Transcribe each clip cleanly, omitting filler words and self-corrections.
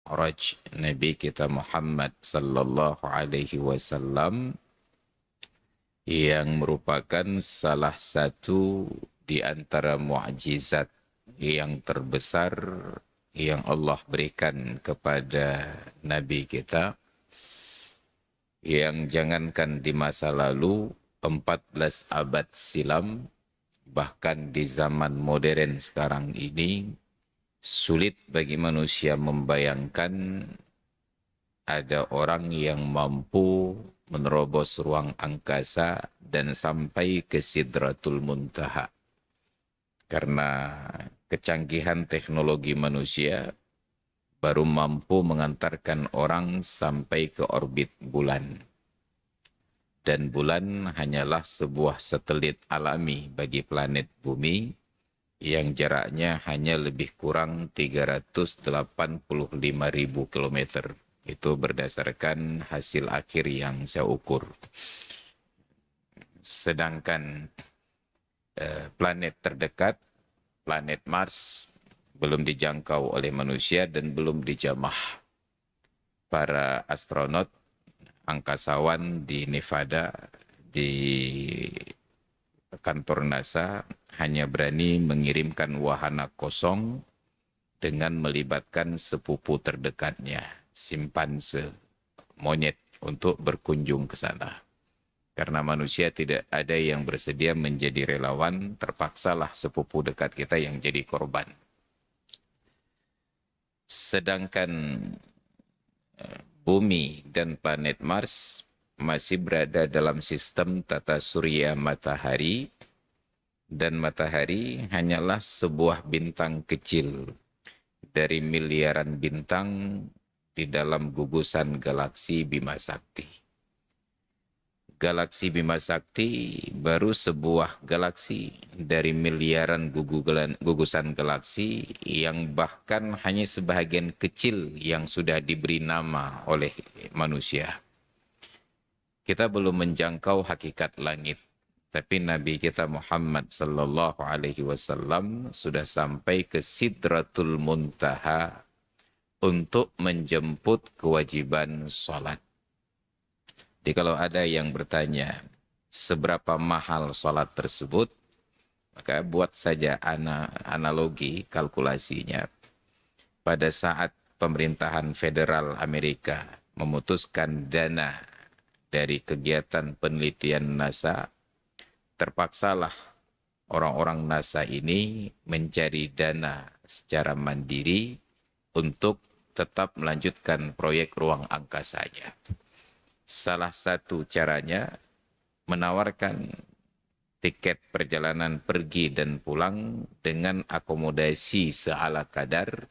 Mi'raj Nabi kita Muhammad sallallahu alaihi wasallam yang merupakan salah satu di antara mukjizat yang terbesar yang Allah berikan kepada Nabi kita, yang jangankan di masa lalu 14 abad silam, bahkan di zaman modern sekarang ini sulit bagi manusia membayangkan ada orang yang mampu menerobos ruang angkasa dan sampai ke Sidratul Muntaha. Karena kecanggihan teknologi manusia baru mampu mengantarkan orang sampai ke orbit bulan. Dan bulan hanyalah sebuah satelit alami bagi planet bumi yang jaraknya hanya lebih kurang 385.000 kilometer. Itu berdasarkan hasil akhir yang saya ukur. Sedangkan planet terdekat, planet Mars, belum dijangkau oleh manusia dan belum dijamah. Para astronot, angkasawan di Nevada, di kantor NASA, hanya berani mengirimkan wahana kosong dengan melibatkan sepupu terdekatnya, simpanse, monyet, untuk berkunjung ke sana. Karena manusia tidak ada yang bersedia menjadi relawan, terpaksalah sepupu dekat kita yang jadi korban. Sedangkan bumi dan planet Mars masih berada dalam sistem tata surya matahari, dan matahari hanyalah sebuah bintang kecil dari miliaran bintang di dalam gugusan galaksi Bima Sakti. Galaksi Bima Sakti baru sebuah galaksi dari miliaran gugusan galaksi yang bahkan hanya sebahagian kecil yang sudah diberi nama oleh manusia. Kita belum menjangkau hakikat langit, tapi Nabi kita Muhammad sallallahu alaihi wasallam sudah sampai ke Sidratul Muntaha untuk menjemput kewajiban salat. Jadi kalau ada yang bertanya seberapa mahal salat tersebut, maka buat saja analogi kalkulasinya. Pada saat pemerintahan federal Amerika memutuskan dana dari kegiatan penelitian NASA, terpaksalah orang-orang NASA ini mencari dana secara mandiri untuk tetap melanjutkan proyek ruang angkasanya. Salah satu caranya menawarkan tiket perjalanan pergi dan pulang dengan akomodasi seala kadar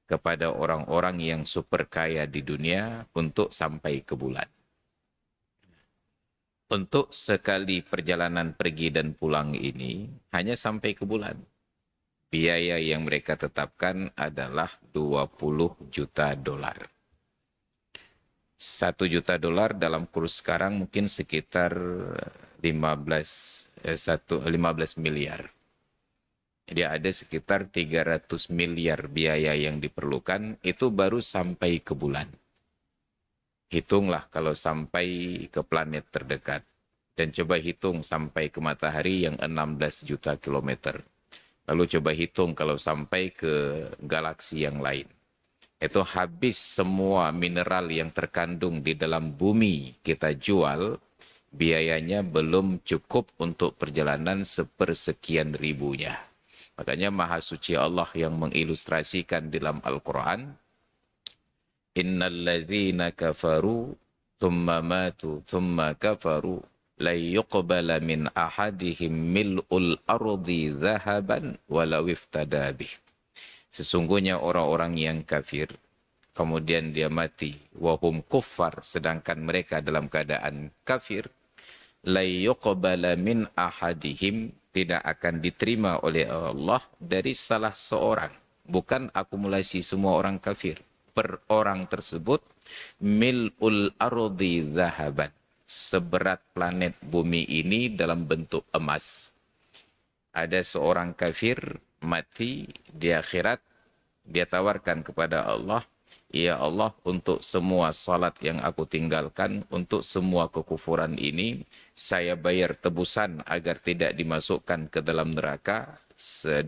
kepada orang-orang yang super kaya di dunia untuk sampai ke bulan. Untuk sekali perjalanan pergi dan pulang ini hanya sampai ke bulan. Biaya yang mereka tetapkan adalah 20 juta dolar. 1 juta dolar dalam kurs sekarang mungkin sekitar 15 miliar. Jadi ada sekitar 300 miliar biaya yang diperlukan, itu baru sampai ke bulan. Hitunglah kalau sampai ke planet terdekat. Dan coba hitung sampai ke matahari yang 16 juta kilometer. Lalu coba hitung kalau sampai ke galaksi yang lain. Itu habis semua mineral yang terkandung di dalam bumi kita jual, biayanya belum cukup untuk perjalanan sepersekian ribunya. Makanya Maha Suci Allah yang mengilustrasikan dalam Al-Quran, Innal ladzina kafaru thumma matu thumma kafaru la yuqbala min ahadihim mil'ul ardi dhahaban walau iftada bih. Sesungguhnya orang-orang yang kafir, kemudian dia mati, wahum kuffar, sedangkan mereka dalam keadaan kafir, la yuqbala min ahadihim, tidak akan diterima oleh Allah dari salah seorang, bukan akumulasi semua orang kafir, per orang tersebut, mil'ul ardi dhahaban, seberat planet bumi ini dalam bentuk emas. Ada seorang kafir mati di akhirat, dia tawarkan kepada Allah, Ya Allah, untuk semua salat yang aku tinggalkan, untuk semua kekufuran ini, saya bayar tebusan agar tidak dimasukkan ke dalam neraka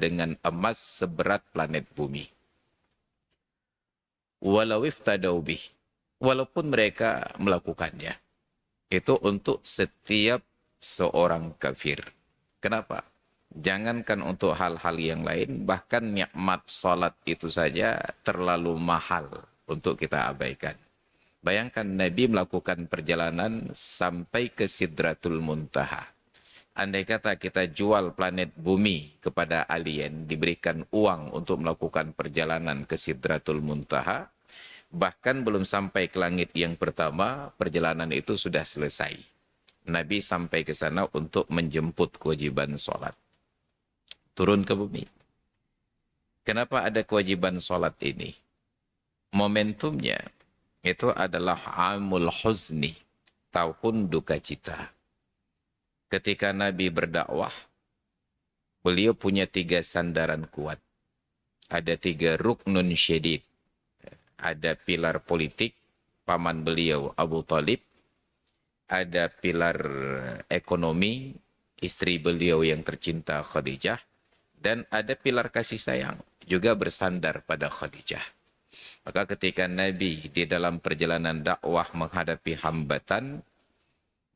dengan emas seberat planet bumi. Walau iftadau bih. Walaupun mereka melakukannya. Itu untuk setiap seorang kafir. Kenapa? Jangankan untuk hal-hal yang lain, bahkan nikmat salat itu saja terlalu mahal untuk kita abaikan. Bayangkan Nabi melakukan perjalanan sampai ke Sidratul Muntaha. Andai kata kita jual planet bumi kepada alien, diberikan uang untuk melakukan perjalanan ke Sidratul Muntaha, bahkan belum sampai ke langit yang pertama, perjalanan itu sudah selesai. Nabi sampai ke sana untuk menjemput kewajiban sholat. Turun ke bumi. Kenapa ada kewajiban sholat ini? Momentumnya itu adalah Amul Huzni, tahun duka cita. Ketika Nabi berdakwah, beliau punya 3 sandaran kuat. Ada 3 ruknun syedid. Ada pilar politik, paman beliau Abu Talib. Ada pilar ekonomi, istri beliau yang tercinta Khadijah. Dan ada pilar kasih sayang, juga bersandar pada Khadijah. Maka ketika Nabi di dalam perjalanan dakwah menghadapi hambatan,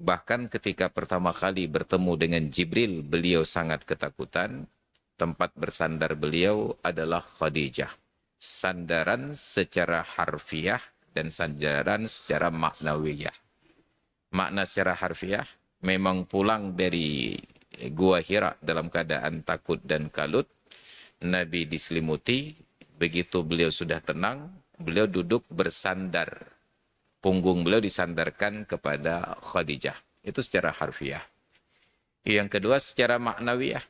bahkan ketika pertama kali bertemu dengan Jibril, beliau sangat ketakutan. Tempat bersandar beliau adalah Khadijah. Sandaran secara harfiah dan sandaran secara maknawiyah. Makna secara harfiah, memang pulang dari Gua Hira dalam keadaan takut dan kalut. Nabi diselimuti, begitu beliau sudah tenang, beliau duduk bersandar. Punggung beliau disandarkan kepada Khadijah. Itu secara harfiah. Yang kedua secara maknawiyah.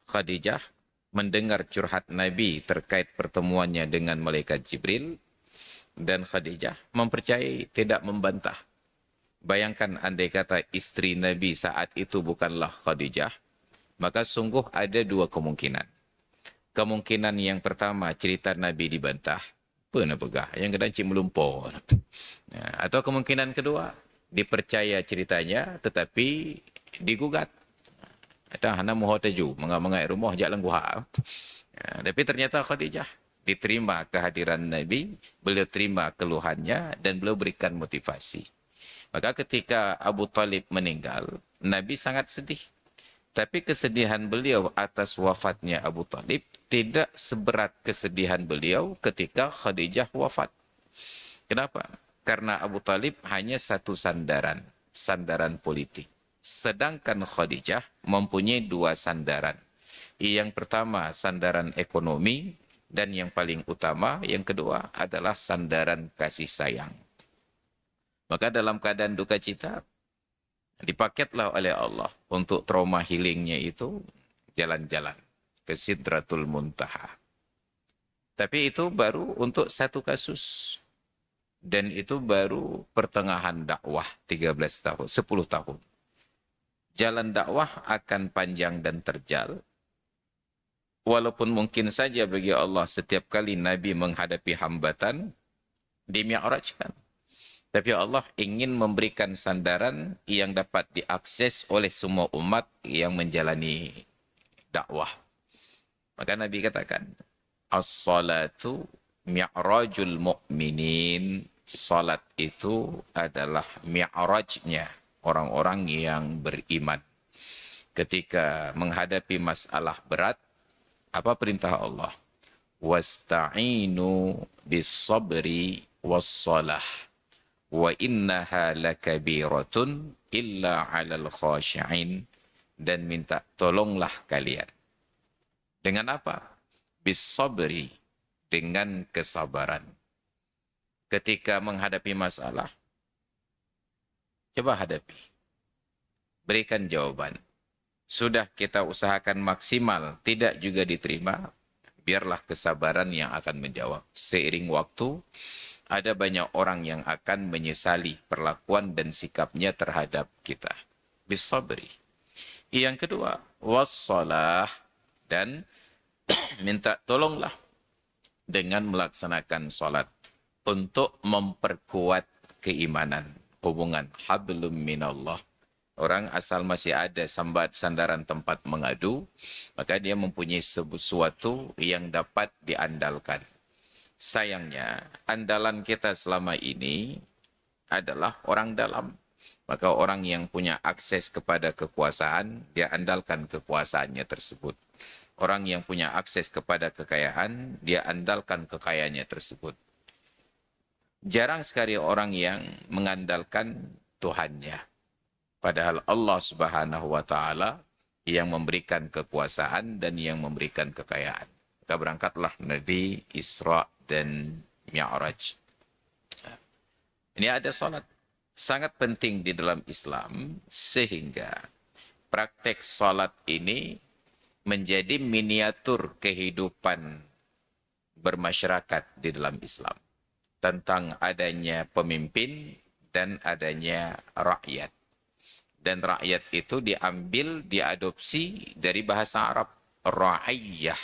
Khadijah mendengar curhat Nabi terkait pertemuannya dengan malaikat Jibril. Dan Khadijah mempercayai, tidak membantah. Bayangkan andai kata istri Nabi saat itu bukanlah Khadijah, maka sungguh ada 2 kemungkinan. Kemungkinan yang pertama, cerita Nabi dibantah. Pernah pegah, yang kadang cik melumpur. Atau kemungkinan kedua, dipercaya ceritanya tetapi digugat. Ada hana muha taju, mengai rumah jalan guha. Tapi ternyata Khadijah diterima kehadiran Nabi, beliau terima keluhannya dan beliau berikan motivasi. Maka ketika Abu Talib meninggal, Nabi sangat sedih. Tapi kesedihan beliau atas wafatnya Abu Talib tidak seberat kesedihan beliau ketika Khadijah wafat. Kenapa? Karena Abu Talib hanya satu sandaran, sandaran politik. Sedangkan Khadijah mempunyai 2 sandaran. Yang pertama sandaran ekonomi, dan yang paling utama, yang kedua adalah sandaran kasih sayang. Maka dalam keadaan duka cita, dipaketlah oleh Allah untuk trauma healingnya itu jalan-jalan ke Sidratul Muntaha. Tapi itu baru untuk 1 kasus. Dan itu baru pertengahan dakwah 13 tahun, 10 tahun. Jalan dakwah akan panjang dan terjal. Walaupun mungkin saja bagi Allah setiap kali Nabi menghadapi hambatan, dimi'rajkan. Tapi Allah ingin memberikan sandaran yang dapat diakses oleh semua umat yang menjalani dakwah. Maka Nabi katakan, as-salatu mi'rajul mu'minin. Salat itu adalah mi'rajnya orang-orang yang beriman. Ketika menghadapi masalah berat, apa perintah Allah? Wasta'inu bis-sabri was-salah. Wa innaha lakabiratun illa 'alal khashi'in, dan minta tolonglah kalian. Dengan apa? Bis-sabri, dengan kesabaran. Ketika menghadapi masalah, coba hadapi. Berikan jawaban. Sudah kita usahakan maksimal, tidak juga diterima, biarlah kesabaran yang akan menjawab. Seiring waktu, ada banyak orang yang akan menyesali perlakuan dan sikapnya terhadap kita. Bisabri. Yang kedua, wassalah, dan minta tolonglah dengan melaksanakan salat. untuk memperkuat keimanan, hubungan hablum minallah. Orang asal masih ada sandaran tempat mengadu, maka dia mempunyai sesuatu yang dapat diandalkan. Sayangnya, andalan kita selama ini adalah orang dalam. Maka orang yang punya akses kepada kekuasaan, dia andalkan kekuasaannya tersebut. Orang yang punya akses kepada kekayaan, dia andalkan kekayaannya tersebut. Jarang sekali orang yang mengandalkan Tuhannya. Padahal Allah Subhanahu wa taala yang memberikan kekuasaan dan yang memberikan kekayaan. Maka berangkatlah Nabi Isra dan Mi'raj. Ini ada salat. Sangat penting di dalam Islam sehingga praktek salat ini menjadi miniatur kehidupan bermasyarakat di dalam Islam. Tentang adanya pemimpin dan adanya rakyat. Dan rakyat itu diambil, diadopsi dari bahasa Arab. Ra'iyah.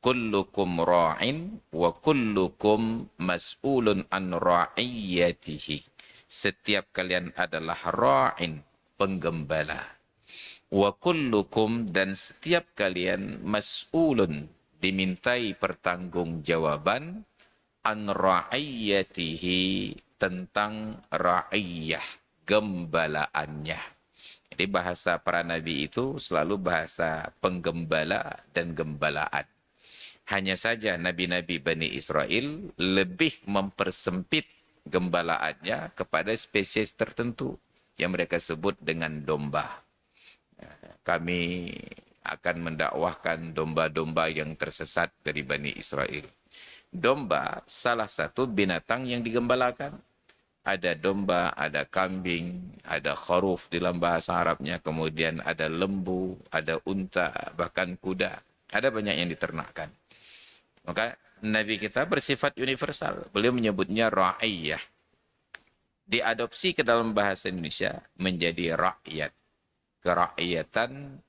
Kullukum ra'in wa kullukum mas'ulun an ra'iyatihi. Setiap kalian adalah ra'in, penggembala. Wa kullukum, dan setiap kalian mas'ulun, dimintai pertanggungjawaban an ra'iyatihi, tentang ra'iyah, gembalaannya. Jadi bahasa para nabi itu selalu bahasa penggembala dan gembalaan. Hanya saja nabi-nabi Bani Israel lebih mempersempit gembalaannya kepada spesies tertentu yang mereka sebut dengan domba. Kami akan mendakwahkan domba-domba yang tersesat dari Bani Israel. Domba salah satu binatang yang digembalakan. Ada domba, ada kambing, ada kharuf dalam bahasa Arabnya, kemudian ada lembu, ada unta, bahkan kuda. Ada banyak yang diternakkan. Maka Nabi kita bersifat universal. Beliau menyebutnya ra'iyah. Diadopsi ke dalam bahasa Indonesia menjadi rakyat. Kerakyatan,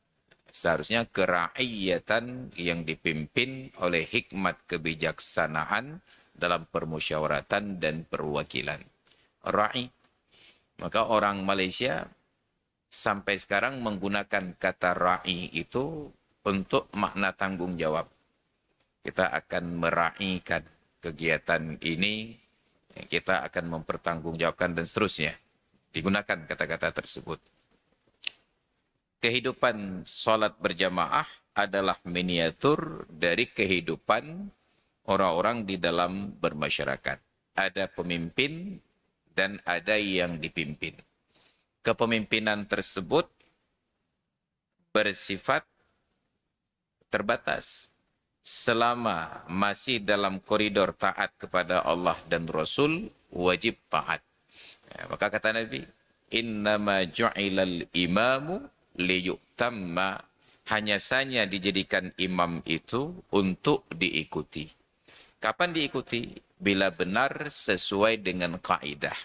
seharusnya kerakyatan yang dipimpin oleh hikmat kebijaksanaan dalam permusyawaratan dan perwakilan. Ra'i. Maka orang Malaysia sampai sekarang menggunakan kata ra'i itu untuk makna tanggung jawab. Kita akan mera'ikan kegiatan ini, kita akan mempertanggungjawabkan dan seterusnya. Digunakan kata-kata tersebut. Kehidupan sholat berjamaah adalah miniatur dari kehidupan orang-orang di dalam bermasyarakat. Ada pemimpin dan ada yang dipimpin. Kepemimpinan tersebut bersifat terbatas. Selama masih dalam koridor taat kepada Allah dan Rasul, wajib taat. Ya, maka kata Nabi, innama ju'ilal imamu liyu'tamma, hanya saja dijadikan imam itu untuk diikuti. Kapan diikuti? Bila benar sesuai dengan kaidah.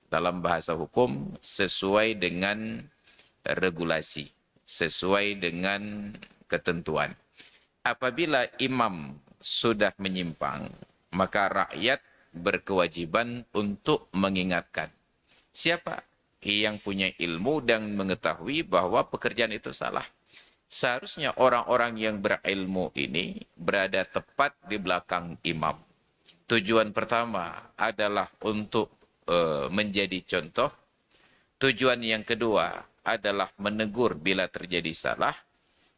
Dalam bahasa hukum, sesuai dengan regulasi, sesuai dengan ketentuan. Apabila imam sudah menyimpang, maka rakyat berkewajiban untuk mengingatkan. Siapa yang punya ilmu dan mengetahui bahwa pekerjaan itu salah? Seharusnya orang-orang yang berilmu ini berada tepat di belakang imam. Tujuan pertama adalah untuk menjadi contoh. Tujuan yang kedua adalah menegur bila terjadi salah.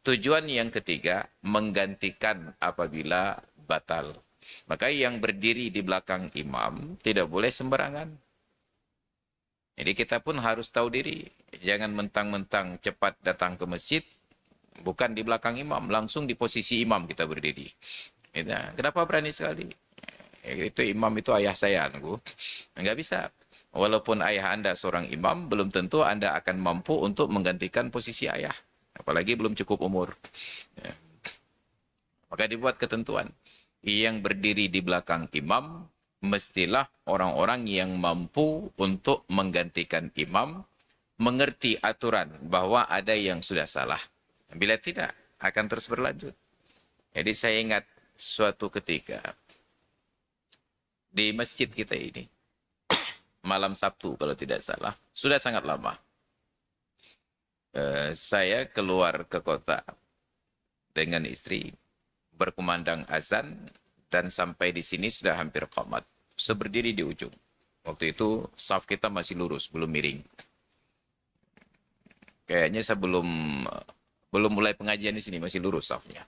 Tujuan yang ketiga, menggantikan apabila batal. Maka yang berdiri di belakang imam tidak boleh sembarangan. Jadi kita pun harus tahu diri. Jangan mentang-mentang cepat datang ke masjid, bukan di belakang imam, langsung di posisi imam kita berdiri. Kenapa berani sekali? Itu imam itu ayah saya, enggak bisa. Walaupun ayah Anda seorang imam, belum tentu Anda akan mampu untuk menggantikan posisi ayah. Apalagi belum cukup umur. Ya. Maka dibuat ketentuan. Yang berdiri di belakang imam, mestilah orang-orang yang mampu untuk menggantikan imam, mengerti aturan bahwa ada yang sudah salah. Bila tidak, akan terus berlanjut. Jadi saya ingat suatu ketika, di masjid kita ini. Malam Sabtu kalau tidak salah. Sudah sangat lama. Saya keluar ke kota dengan istri, berkumandang azan, dan sampai di sini sudah hampir qomat. Seberdiri di ujung. Waktu itu saf kita masih lurus, belum miring. Kayaknya saya belum mulai pengajian di sini, masih lurus safnya.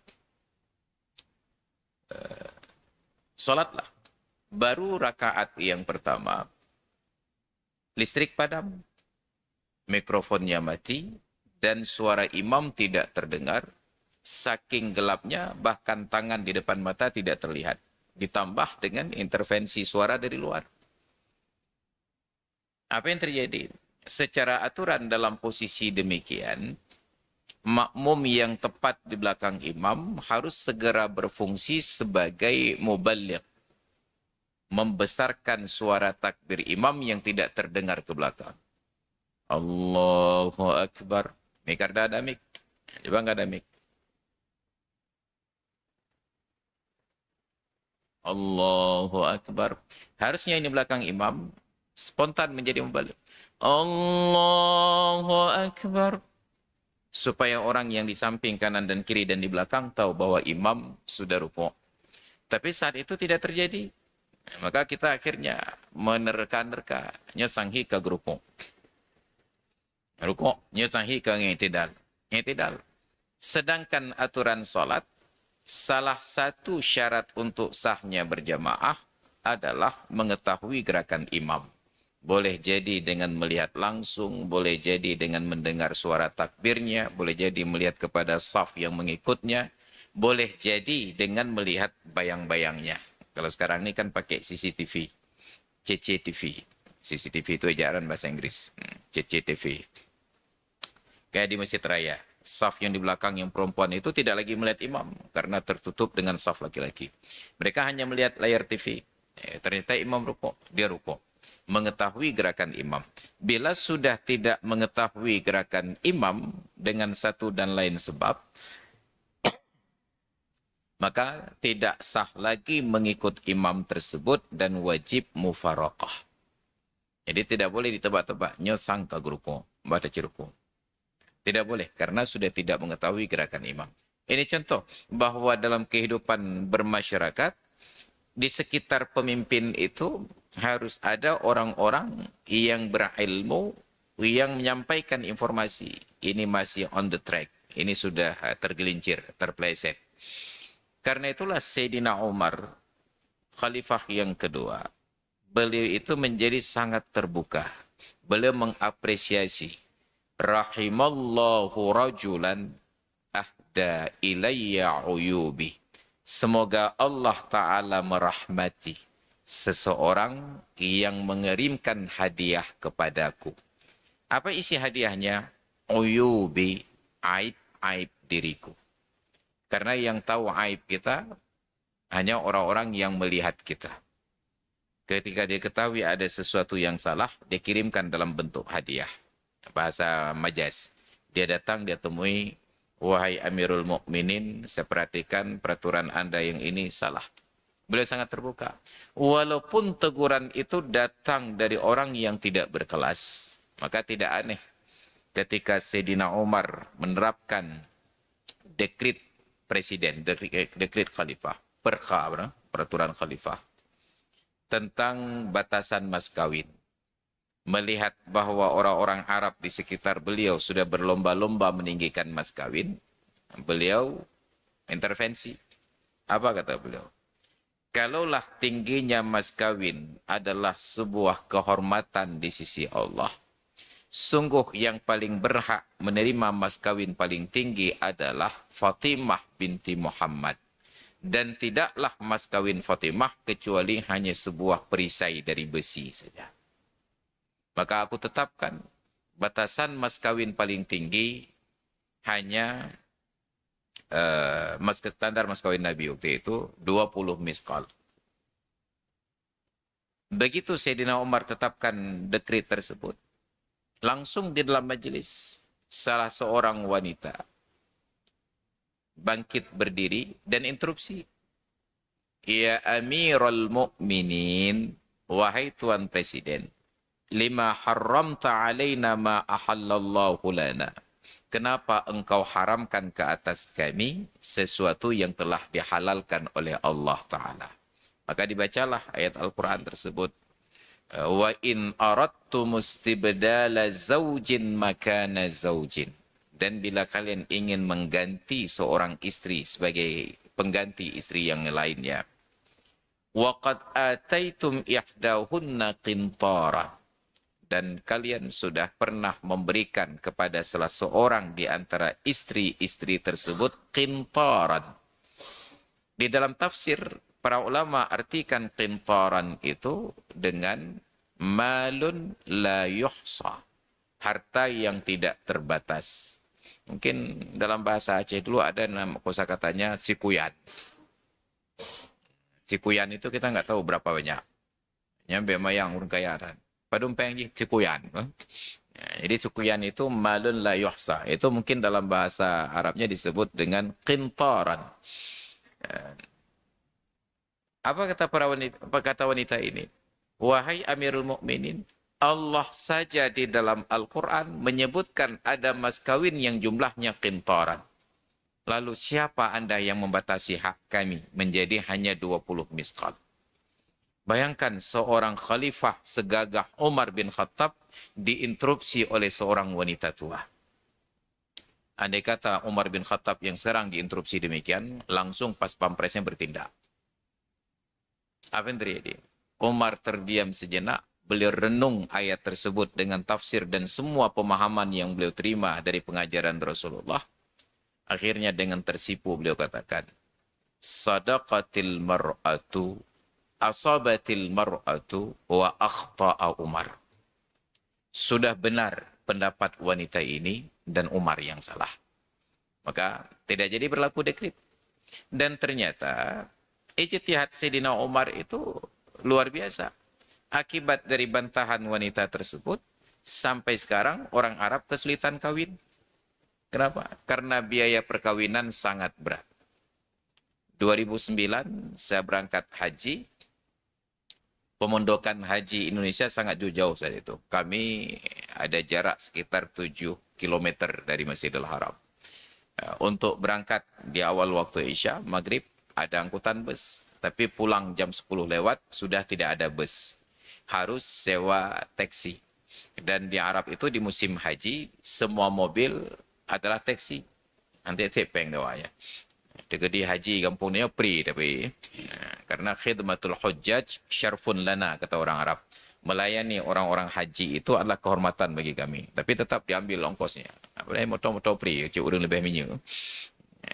Sholatlah. Baru rakaat yang pertama, listrik padam, mikrofonnya mati, dan suara imam tidak terdengar. Saking gelapnya, bahkan tangan di depan mata tidak terlihat. Ditambah dengan intervensi suara dari luar. Apa yang terjadi? Secara aturan dalam posisi demikian, makmum yang tepat di belakang imam harus segera berfungsi sebagai muballigh, membesarkan suara takbir imam yang tidak terdengar ke belakang. Allahu Akbar. Ini karena ada mik. Coba nggak ada mik. Allahu Akbar. Harusnya ini belakang imam spontan menjadi muballigh. Allahu Akbar. Supaya orang yang di samping kanan dan kiri dan di belakang tahu bahwa imam sudah rukuk. Tapi saat itu tidak terjadi. Maka kita akhirnya menerka-nerka. Nyosanghi ke rukuk. Rukuk. Nyosanghi ke i'tidal. I'tidal. Sedangkan aturan sholat, salah satu syarat untuk sahnya berjamaah adalah mengetahui gerakan imam. Boleh jadi dengan melihat langsung, boleh jadi dengan mendengar suara takbirnya, boleh jadi melihat kepada saf yang mengikutnya, boleh jadi dengan melihat bayang-bayangnya. Kalau sekarang ini kan pakai CCTV, CCTV. CCTV itu ejaran bahasa Inggris, CCTV. Kayak di Masjid Raya, saf yang di belakang yang perempuan itu tidak lagi melihat imam karena tertutup dengan saf laki-laki. Mereka hanya melihat layar TV. Ternyata imam rukuk, dia rukuk. Mengetahui gerakan imam. Bila sudah tidak mengetahui gerakan imam dengan satu dan lain sebab, maka tidak sah lagi mengikut imam tersebut dan wajib mufaraqah. Jadi tidak boleh ditebak-tebak, nyosang ke ruku, baca ciruku. Tidak boleh, karena sudah tidak mengetahui gerakan imam. Ini contoh bahwa dalam kehidupan bermasyarakat, di sekitar pemimpin itu harus ada orang-orang yang berilmu, yang menyampaikan informasi. Ini masih on the track. Ini sudah tergelincir, terpleset. Karena itulah Sayyidina Umar, khalifah yang kedua, beliau itu menjadi sangat terbuka. Beliau mengapresiasi. Rahimallahu rajulan ahda ilayya uyubi. Semoga Allah Ta'ala merahmati seseorang yang mengirimkan hadiah kepadaku. Apa isi hadiahnya? Uyubi, aib-aib diriku. Karena yang tahu aib kita hanya orang-orang yang melihat kita. Ketika dia ketahui ada sesuatu yang salah, dia kirimkan dalam bentuk hadiah. Bahasa Majaz. Dia datang, dia temui, wahai Amirul Mukminin, saya perhatikan peraturan Anda yang ini salah. Beliau sangat terbuka. Walaupun teguran itu datang dari orang yang tidak berkelas, maka tidak aneh ketika Sayyidina Umar menerapkan dekret presiden, dekret khalifah, peraturan khalifah, tentang batasan mas kawin. Melihat bahwa orang-orang Arab di sekitar beliau sudah berlomba-lomba meninggikan mas kawin, beliau intervensi. Apa kata beliau? Kalaulah tingginya mas kawin adalah sebuah kehormatan di sisi Allah, sungguh yang paling berhak menerima mas kawin paling tinggi adalah Fatimah binti Muhammad. Dan tidaklah mas kawin Fatimah kecuali hanya sebuah perisai dari besi saja. Maka aku tetapkan batasan mas kawin paling tinggi hanya standar mas kawin Nabi waktu itu 20 miskal. Begitu Sayyidina Umar tetapkan dekret tersebut, langsung di dalam majelis salah seorang wanita bangkit berdiri dan interupsi. Ya Amirul Mukminin, wahai Tuan Presiden, lima haramta alaina ma ahallallahu lana. Kenapa engkau haramkan ke atas kami sesuatu yang telah dihalalkan oleh Allah Ta'ala? Maka dibacalah ayat Al-Quran tersebut. Wa in aradtum istibdala zawjin makana zawjin. Dan bila kalian ingin mengganti seorang istri sebagai pengganti istri yang lainnya. Wa qad ataitum ihdahunna qintara. Dan kalian sudah pernah memberikan kepada salah seorang di antara istri-istri tersebut qintaran. Di dalam tafsir, para ulama artikan qintaran itu dengan malun la yuhsa, harta yang tidak terbatas. Mungkin dalam bahasa Aceh dulu ada nama kosakatanya sikuyan. Sikuyan itu kita nggak tahu berapa banyak. Nyampe mayang urang kayaran. Padumpeng je, cikuyan. Jadi cikuyan itu malun la yuhsa. Itu mungkin dalam bahasa Arabnya disebut dengan qintaran. Apa kata wanita ini? Wahai Amirul Mukminin, Allah saja di dalam Al-Quran menyebutkan ada mas kawin yang jumlahnya qintaran. Lalu siapa Anda yang membatasi hak kami menjadi hanya 20 misqal? Bayangkan seorang khalifah segagah Umar bin Khattab diinterupsi oleh seorang wanita tua. Andai kata Umar bin Khattab yang sekarang diinterupsi demikian, langsung pas pampresnya bertindak. Apa yang terjadi? Umar terdiam sejenak, beliau renung ayat tersebut dengan tafsir dan semua pemahaman yang beliau terima dari pengajaran Rasulullah. Akhirnya dengan tersipu beliau katakan, Sadaqatil mar'atu asabatil mar'atu wa akhta'a Umar. Sudah benar pendapat wanita ini dan Umar yang salah. Maka tidak jadi berlaku dekrip. Dan ternyata ijtihad Sayyidina Umar itu luar biasa. Akibat dari bantahan wanita tersebut, sampai sekarang orang Arab kesulitan kawin. Kenapa? Karena biaya perkawinan sangat berat. 2009 saya berangkat haji. Pemondokan haji Indonesia sangat jauh saat itu. Kami ada jarak sekitar 7 km dari Masjidil Haram. Untuk berangkat di awal waktu Isya, Maghrib, ada angkutan bus. Tapi pulang jam 10 lewat, sudah tidak ada bus. Harus sewa taksi. Dan di Arab itu di musim haji, semua mobil adalah taksi. Nanti tepeng dawanya. Tegedi haji kampung ni free tapi karena khidmatul hujjaj syarfun lana kata orang Arab. Melayani orang-orang haji itu adalah kehormatan bagi kami. Tapi tetap diambil ongkosnya. Boleh motor-motor free, cik urang lebih minyak.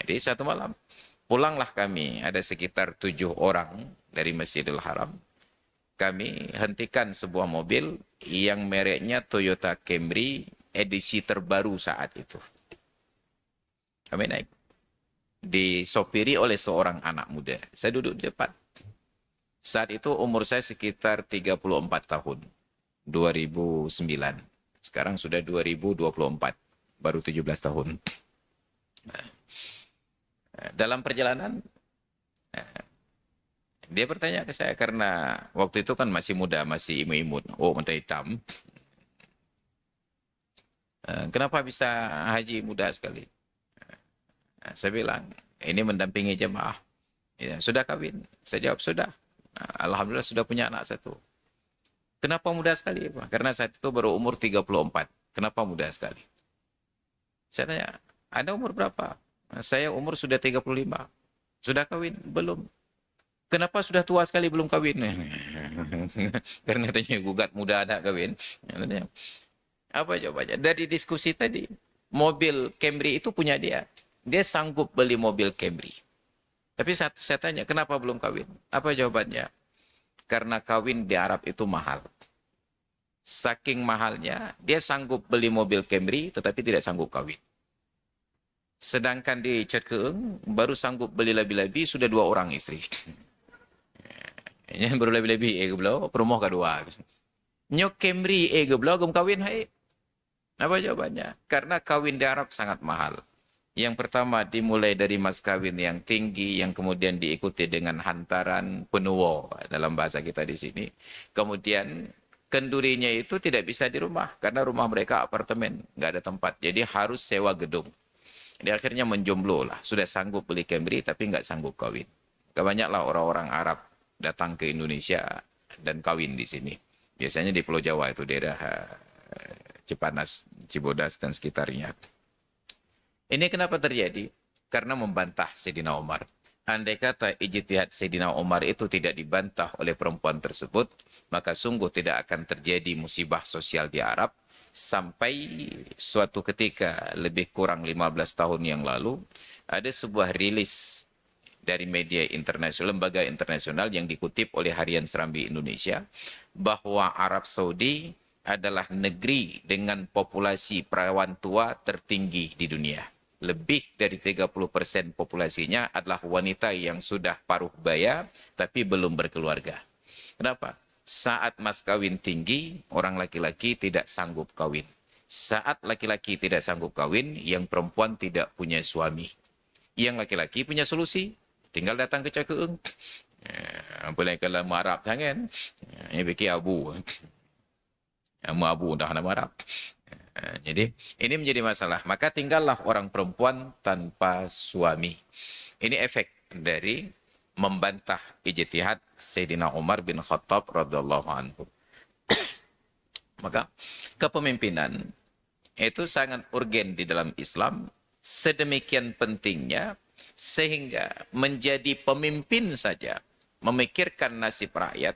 Jadi satu malam pulanglah kami, ada sekitar 7 orang dari Masjidil Haram. Kami hentikan sebuah mobil yang mereknya Toyota Camry edisi terbaru saat itu. Kami naik. Disopiri oleh seorang anak muda. Saya duduk di depan. Saat itu umur saya sekitar 34 tahun. 2009. Sekarang sudah 2024. Baru 17 tahun. Dalam perjalanan, dia bertanya ke saya karena waktu itu kan masih muda, masih imut-imut. Oh, mata hitam. Kenapa bisa haji muda sekali? Saya bilang, ini mendampingi jemaah. Ya, sudah kawin? Saya jawab, sudah. Alhamdulillah sudah punya anak satu. Kenapa muda sekali? Pak? Karena saat itu baru umur 34. Kenapa muda sekali? Saya tanya, Anda umur berapa? Saya umur sudah 35. Sudah kawin? Belum. Kenapa sudah tua sekali belum kawin? Karena katanya gugat muda ada kawin. Apa jawabannya? Dari diskusi tadi, mobil Camry itu punya dia. Dia sanggup beli mobil Camry. Tapi saya tanya, kenapa belum kawin? Apa jawabannya? Karena kawin di Arab itu mahal. Saking mahalnya, dia sanggup beli mobil Camry, tetapi tidak sanggup kawin. Sedangkan di Cerkeeng, baru sanggup beli labi-labi, sudah 2 orang istri. Yang baru labi-labi, geblau, perumoh kedua. Nyok Camry, geblau, gum kawin, hai. Apa jawabannya? Karena kawin di Arab sangat mahal. Yang pertama dimulai dari mas kawin yang tinggi, yang kemudian diikuti dengan hantaran penuwo dalam bahasa kita di sini. Kemudian kendurinya itu tidak bisa di rumah karena rumah mereka apartemen, nggak ada tempat. Jadi harus sewa gedung. Jadi akhirnya menjomblo lah. Sudah sanggup beli Camry tapi nggak sanggup kawin. Banyaklah orang-orang Arab datang ke Indonesia dan kawin di sini. Biasanya di Pulau Jawa itu daerah Cipanas, Cibodas dan sekitarnya. Ini kenapa terjadi? Karena membantah Sayyidina Umar. Andai kata ijtihad Sayyidina Umar itu tidak dibantah oleh perempuan tersebut, maka sungguh tidak akan terjadi musibah sosial di Arab. Sampai suatu ketika lebih kurang 15 tahun yang lalu, ada sebuah rilis dari media internasional, lembaga internasional yang dikutip oleh Harian Serambi Indonesia, bahwa Arab Saudi adalah negeri dengan populasi perawan tua tertinggi di dunia. Lebih dari 30% populasinya adalah wanita yang sudah paruh baya tapi belum berkeluarga. Kenapa? Saat mas kawin tinggi, orang laki-laki tidak sanggup kawin. Saat laki-laki tidak sanggup kawin, yang perempuan tidak punya suami. Yang laki-laki punya solusi, tinggal datang ke Cakeung. Boleh kalau marap tangan, ini fikir abu. Abu dah nak marap. Jadi ini menjadi masalah. Maka tinggallah orang perempuan tanpa suami. Ini efek dari membantah ijtihad Sayyidina Umar bin Khattab radhiyallahu anhu. Maka kepemimpinan itu sangat urgen di dalam Islam, sedemikian pentingnya sehingga menjadi pemimpin saja, memikirkan nasib rakyat,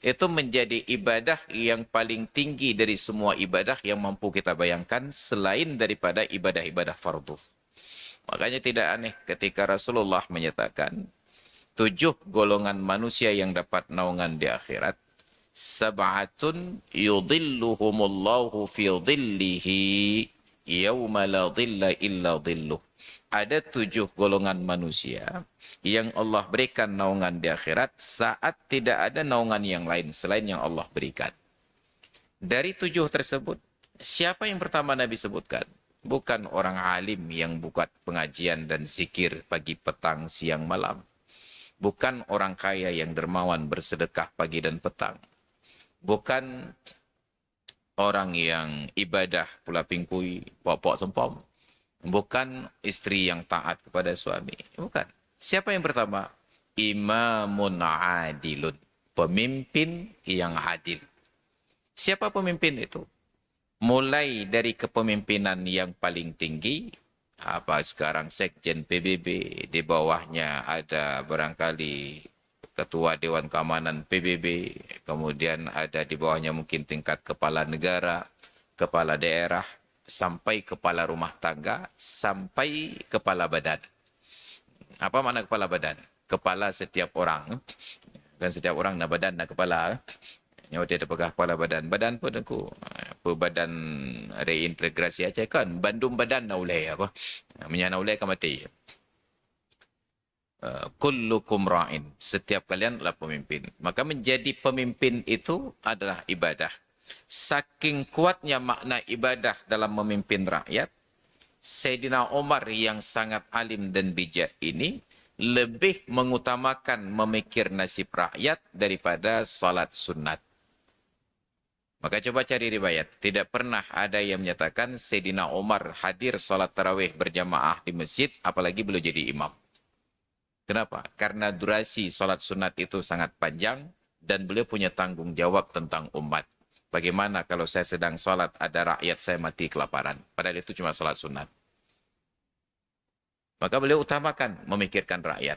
itu menjadi ibadah yang paling tinggi dari semua ibadah yang mampu kita bayangkan selain daripada ibadah-ibadah fardu. Makanya tidak aneh ketika Rasulullah menyatakan 7 golongan manusia yang dapat naungan di akhirat. Sab'atun yudhilluhumullahu fi dhillihi yawma la dhilla illa dhilluh. Ada 7 golongan manusia yang Allah berikan naungan di akhirat saat tidak ada naungan yang lain selain yang Allah berikan. Dari 7 tersebut, siapa yang pertama Nabi sebutkan? Bukan orang alim yang buat pengajian dan zikir pagi, petang, siang, malam. Bukan orang kaya yang dermawan bersedekah pagi dan petang. Bukan orang yang ibadah pula pingkui, pok-pok sempom. Bukan istri yang taat kepada suami. Bukan. Siapa yang pertama? Imamun adilun. Pemimpin yang adil. Siapa pemimpin itu? Mulai dari kepemimpinan yang paling tinggi, apa sekarang Sekjen PBB, di bawahnya ada barangkali Ketua Dewan Keamanan PBB, kemudian ada di bawahnya mungkin tingkat kepala negara, kepala daerah, sampai kepala rumah tangga, sampai kepala badan. Apa makna kepala badan? Kepala setiap orang. Kan setiap orang nak badan, nak kepala. Yang dia ada pegah kepala badan. Badan pun aku. Apa badan reintegrasi aja kan. Bandung badan nak ulai apa. Menyana ulai kan mati. Kullukum ra'in. Setiap kalian adalah pemimpin. Maka menjadi pemimpin itu adalah ibadah. Saking kuatnya makna ibadah dalam memimpin rakyat, Sayyidina Umar yang sangat alim dan bijak ini lebih mengutamakan memikir nasib rakyat daripada salat sunat. Maka coba cari riwayat. Tidak pernah ada yang menyatakan Sayyidina Umar hadir salat tarawih berjamaah di masjid, apalagi beliau jadi imam. Kenapa? Karena durasi salat sunat itu sangat panjang dan beliau punya tanggung jawab tentang umat. Bagaimana kalau saya sedang sholat, ada rakyat saya mati kelaparan. Padahal itu cuma sholat sunat. Maka beliau utamakan memikirkan rakyat.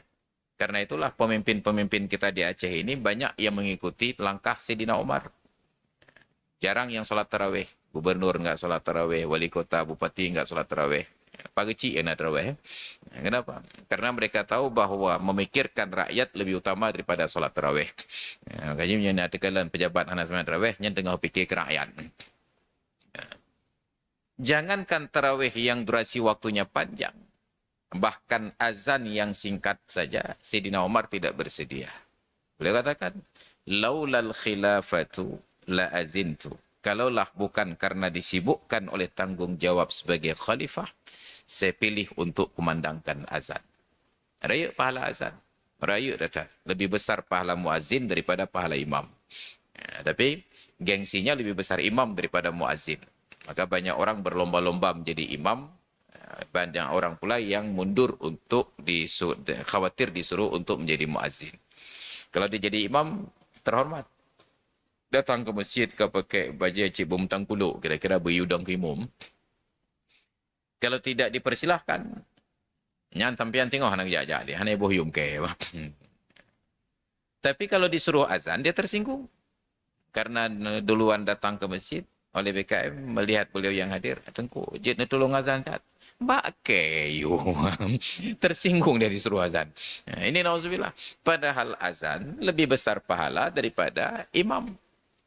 Karena itulah pemimpin-pemimpin kita di Aceh ini banyak yang mengikuti langkah Sayyidina Umar. Jarang yang sholat tarawih. Gubernur enggak sholat tarawih, wali kota, bupati enggak sholat tarawih. Pak kecil yang nak tarawih. Kenapa? Karena mereka tahu bahwa memikirkan rakyat lebih utama daripada solat tarawih. Makanya yang nak tekalan pejabat anak solat tarawih, yang tengah fikir ke rakyat. Jangankan tarawih yang durasi waktunya panjang. Bahkan azan yang singkat saja, Sayyidina Umar tidak bersedia. Beliau katakan, laulal khilafatu la adzintu. Kalaulah bukan karena disibukkan oleh tanggung jawab sebagai khalifah, saya pilih untuk kumandangkan azan. Raya pahala azan. Raya datang. Lebih besar pahala muazzin daripada pahala imam. Tapi gengsinya lebih besar imam daripada muazzin. Maka banyak orang berlomba-lomba menjadi imam. Banyak orang pula yang mundur untuk khawatir disuruh untuk menjadi muazzin. Kalau dia jadi imam, terhormat. Datang ke masjid ke pakai baju cik bumtang kuluk, kira-kira berudang ke imam. Kalau tidak dipersilahkan, nyan tampian tengok anak jajak dia, hanya bohyum ke. Tapi kalau disuruh azan, dia tersinggung. Karena duluan datang ke masjid, oleh BKM, melihat beliau yang hadir, tengku, jid nak tolong azan kat. Mbak keyu. Tersinggung dia disuruh azan. Ini na'udzubillah. Padahal azan lebih besar pahala daripada imam.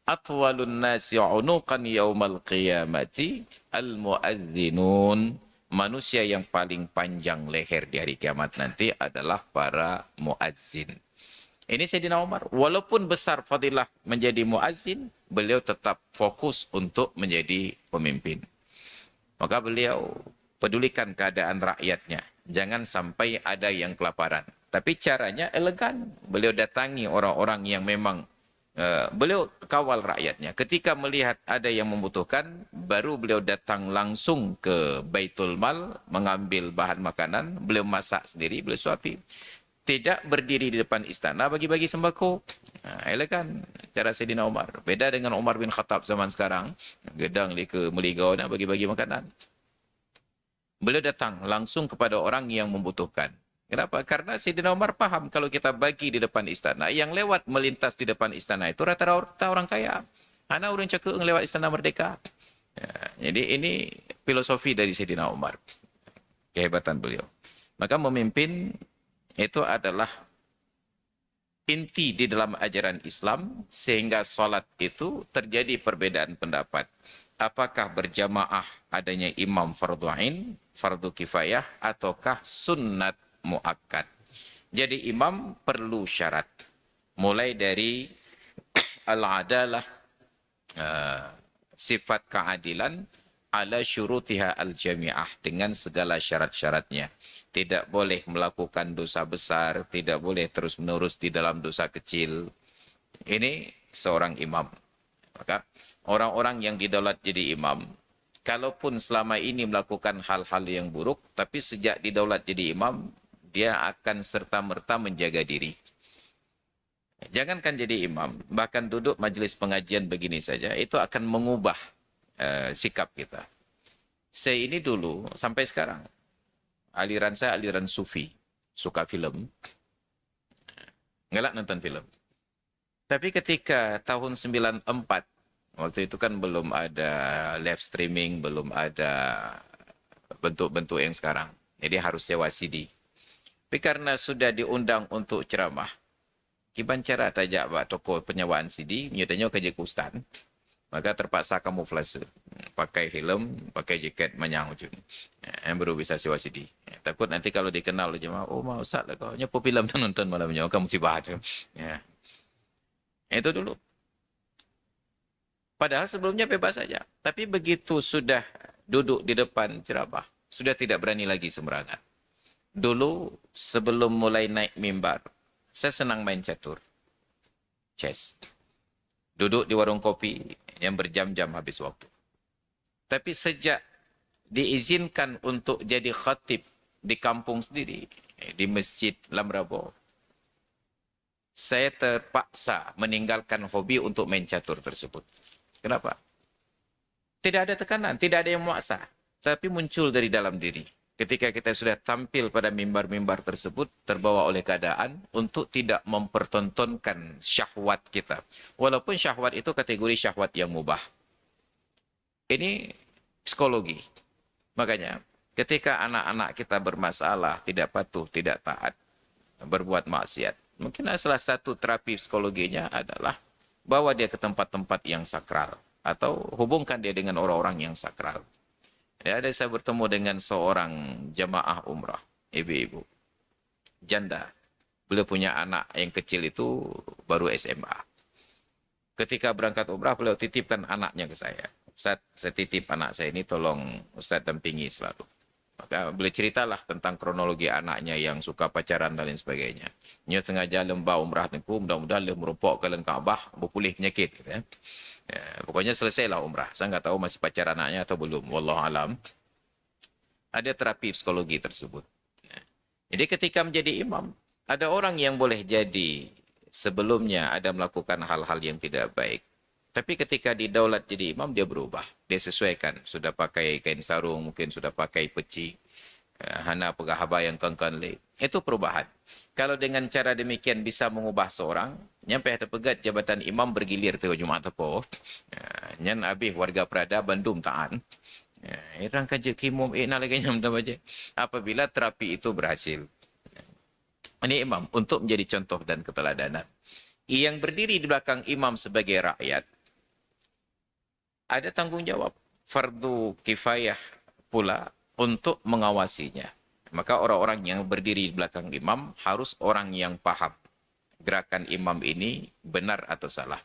Atwalun nasi unuqan yaumal qiyamati al-muazzinun. Manusia yang paling panjang leher di hari kiamat nanti adalah para muazzin. Ini Sayyidina Umar. Walaupun besar fadilah menjadi muazzin, beliau tetap fokus untuk menjadi pemimpin. Maka beliau pedulikan keadaan rakyatnya. Jangan sampai ada yang kelaparan. Tapi caranya elegan. Beliau datangi orang-orang yang memang beliau kawal rakyatnya. Ketika melihat ada yang membutuhkan, baru beliau datang langsung ke Baitul Mal, mengambil bahan makanan, beliau masak sendiri, beliau suapi. Tidak berdiri di depan istana bagi-bagi sembako. Elegan cara Sayyidina Umar. Beda dengan Umar bin Khattab zaman sekarang. Gedang ke Meligau nak bagi-bagi makanan. Beliau datang langsung kepada orang yang membutuhkan. Kenapa? Karena Sayyidina Umar paham kalau kita bagi di depan istana, yang lewat melintas di depan istana itu rata-rata orang kaya. Anak orang cakap lewat istana Merdeka. Jadi ini filosofi dari Sayyidina Umar. Kehebatan beliau. Maka memimpin itu adalah inti di dalam ajaran Islam, sehingga solat itu terjadi perbedaan pendapat. Apakah berjamaah adanya imam fardu ain, fardu kifayah, ataukah sunnat muakkad. Jadi imam perlu syarat. Mulai dari al-adalah, sifat keadilan, ala syurutiha al-jami'ah, dengan segala syarat-syaratnya. Tidak boleh melakukan dosa besar, tidak boleh terus-menerus di dalam dosa kecil. Ini seorang imam. Maka orang-orang yang didaulat jadi imam, kalaupun selama ini melakukan hal-hal yang buruk, tapi sejak didaulat jadi imam, dia akan serta-merta menjaga diri. Jangankan jadi imam, bahkan duduk majelis pengajian begini saja, itu akan mengubah sikap kita. Saya ini dulu, sampai sekarang, aliran saya aliran sufi, suka film, ngelak nonton film. Tapi ketika tahun 94, waktu itu kan belum ada live streaming, belum ada bentuk-bentuk yang sekarang. Jadi harus sewa CD. Tapi karena sudah diundang untuk ceramah, kiban cara tajak buat toko penyewaan CD, menyutanya kerja kustan, maka terpaksa kamuflase. Pakai helm, pakai jaket manyang ujung. Yang baru bisa sewa CD. Takut nanti kalau dikenal jemaah, oh mau Ustaz lah kau, nyepu film dan nonton malamnya, kamu musibah. Ya. Itu dulu. Padahal sebelumnya bebas saja. Tapi begitu sudah duduk di depan ceramah, sudah tidak berani lagi sembarangan. Dulu sebelum mulai naik mimbar, saya senang main catur. Chess. Duduk di warung kopi yang berjam-jam habis waktu. Tapi sejak diizinkan untuk jadi khatib di kampung sendiri, di Masjid Lamrabo, saya terpaksa meninggalkan hobi untuk main catur tersebut. Kenapa? Tidak ada tekanan, tidak ada yang memaksa. Tapi muncul dari dalam diri. Ketika kita sudah tampil pada mimbar-mimbar tersebut, terbawa oleh keadaan untuk tidak mempertontonkan syahwat kita. Walaupun syahwat itu kategori syahwat yang mubah. Ini psikologi. Makanya, ketika anak-anak kita bermasalah, tidak patuh, tidak taat, berbuat maksiat, mungkin salah satu terapi psikologinya adalah bawa dia ke tempat-tempat yang sakral. Atau hubungkan dia dengan orang-orang yang sakral. Ya, ada saya bertemu dengan seorang jamaah umrah, ibu-ibu, janda. Beliau punya anak yang kecil itu baru SMA. Ketika berangkat umrah, beliau titipkan anaknya ke saya. Ustaz, saya titip anak saya ini, tolong Ustaz dampingi selalu. Maka beliau ceritalah tentang kronologi anaknya yang suka pacaran dan lain sebagainya. Nya tengah jalan bawa umrah niku, mudah-mudahan dia merumpok ke Kaabah, berpulih penyakit. Gitu ya. Ya, pokoknya selesailah umrah. Saya nggak tahu masih pacar anaknya atau belum. Wallahu alam. Ada terapi psikologi tersebut. Ya. Jadi ketika menjadi imam, ada orang yang boleh jadi sebelumnya ada melakukan hal-hal yang tidak baik. Tapi ketika didaulat jadi imam, dia berubah. Dia sesuaikan. Sudah pakai kain sarung, mungkin sudah pakai peci. Hana pegahaba yang kengkan. Itu perubahan. Kalau dengan cara demikian bisa mengubah seorang, nyampe ada pegat jabatan imam bergilir tu Jumaat tepo. Nyan habis warga Prada Bandung taan. Irang kaje kimum ina lagi nyam baca. Apabila terapi itu berhasil. Ini imam untuk menjadi contoh dan keteladanan. Yang berdiri di belakang imam sebagai rakyat ada tanggung jawab fardu kifayah pula untuk mengawasinya. Maka orang-orang yang berdiri di belakang imam harus orang yang paham gerakan imam ini benar atau salah.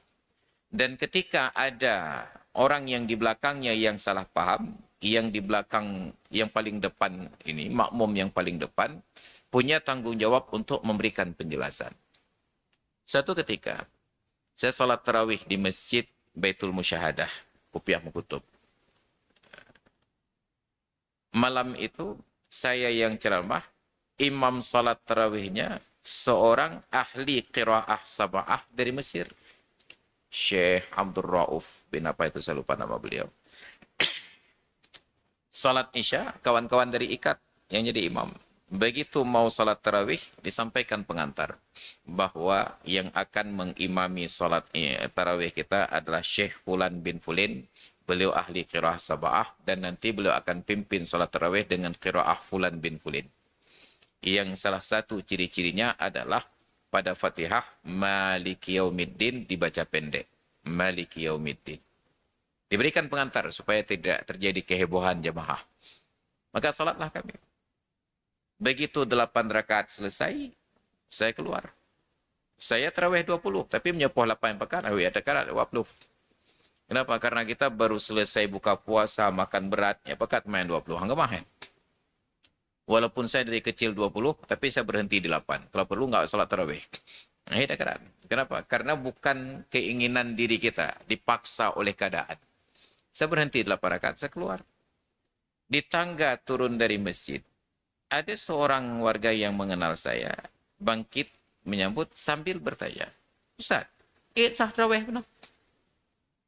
Dan ketika ada orang yang di belakangnya yang salah paham, yang di belakang yang paling depan ini, makmum yang paling depan, punya tanggung jawab untuk memberikan penjelasan. Suatu ketika, saya salat tarawih di Masjid Baitul Musyahadah, Kupiah Mukutub. Malam itu, saya yang ceramah, imam salat tarawihnya seorang ahli qiraah sab'ah dari Mesir. Syekh Abdul Rauf bin apa itu, saya lupa nama beliau. Salat Isya, kawan-kawan dari IKAT yang jadi imam. Begitu mau salat tarawih, disampaikan pengantar bahwa yang akan mengimami salat tarawih kita adalah Syekh Fulan bin Fulin. Beliau ahli qiraah sab'ah dan nanti beliau akan pimpin salat tarawih dengan qiraah Fulan bin Fulin. Yang salah satu ciri-cirinya adalah pada Fatihah Maliki Yaumiddin dibaca pendek. Maliki Yaumiddin. Diberikan pengantar supaya tidak terjadi kehebohan jamaah. Maka salatlah kami. Begitu 8 rakaat selesai, saya keluar. Saya tarawih 20, tapi menyepuh 8 pekan, ada karat 20. Kenapa? Karena kita baru selesai buka puasa, makan berat, ya pekat main 20. Hangga main. Walaupun saya dari kecil 20, tapi saya berhenti di 8. Kalau perlu nggak salat tarawih. Nah, ini karat. Kenapa? Karena bukan keinginan diri kita, dipaksa oleh keadaan. Saya berhenti 8 rakaat, saya keluar. Di tangga turun dari masjid, ada seorang warga yang mengenal saya, bangkit menyambut sambil bertanya, Ustaz, sah tarawih benar?